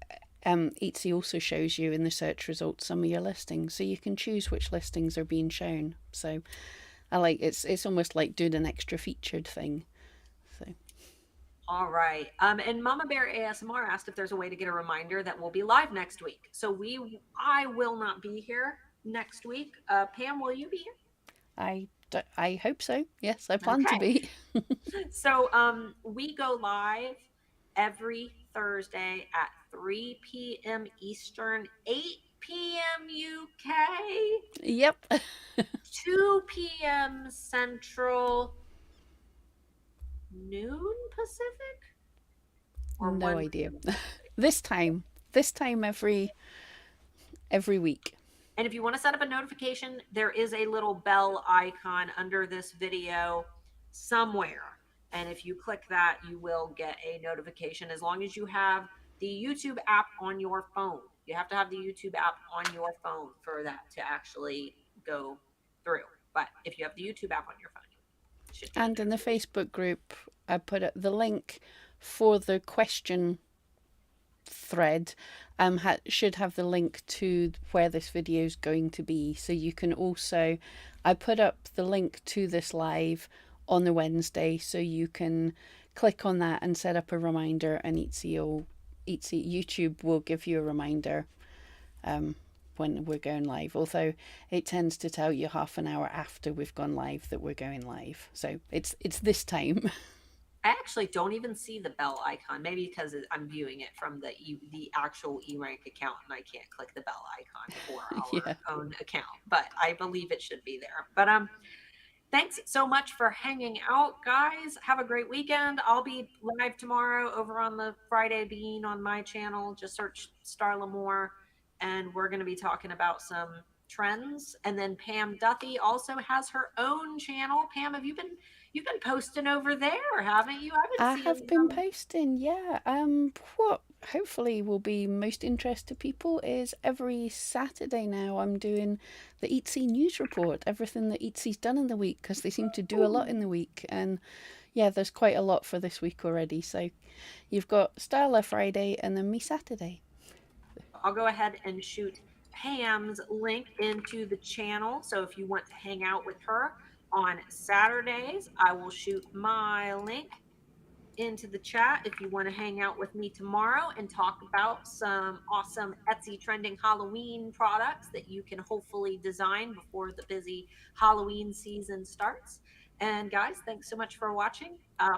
Etsy also shows you in the search results some of your listings, so you can choose which listings are being shown. So I like it's almost like doing an extra featured thing. So All right. And Mama Bear ASMR asked if there's a way to get a reminder that we'll be live next week. So I will not be here next week. Pam, will you be I hope so. Yes, I here? plan to Okay. be. So we go live every Thursday at 3 p.m. Eastern, 8 p.m. UK, Yep. 2 p.m. Central, noon Pacific, or No 1 idea. p.m. Pacific. This time. This time every week. And if you want to set up a notification, there is a little bell icon under this video somewhere. And if you click that, you will get a notification as long as you have the YouTube app on your phone. You have to have the YouTube app on your phone for that to actually go through. But if you have the YouTube app on your phone, it should be a And in the notification. Facebook group, I put the link for the question thread should have the link to where this video is going to be. So you can also, I put up the link to this live on the Wednesday, so you can click on that and set up a reminder, and Etsy YouTube will give you a reminder when we're going live. Although it tends to tell you half an hour after we've gone live that we're going live. So it's this time. I actually don't even see the bell icon. Maybe because I'm viewing it from the actual eRank account, and I can't click the bell icon for Yeah. our own account. But I believe it should be there. But thanks so much for hanging out, guys. Have a great weekend. I'll be live tomorrow over on the Friday Bean on my channel. Just search Starla Moore, and we're going to be talking about some trends. And then Pam Duthie also has her own channel. Pam, you've been posting over there, haven't you? I've been I seeing have been posting, yeah. What hopefully will be most interest to people is every Saturday now I'm doing the Etsy news report, everything that Etsy's done in the week, because they seem to do a lot in the week. And yeah, there's quite a lot for this week already. So you've got Starla Friday and then me Saturday. I'll go ahead and shoot Pam's link into the channel. So if you want to hang out with her on Saturdays, I will shoot my link into the chat if you want to hang out with me tomorrow and talk about some awesome Etsy trending Halloween products that you can hopefully design before the busy Halloween season starts. And guys, thanks so much for watching.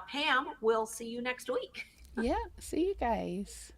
Pam, we'll see you next week. Yeah, see you guys.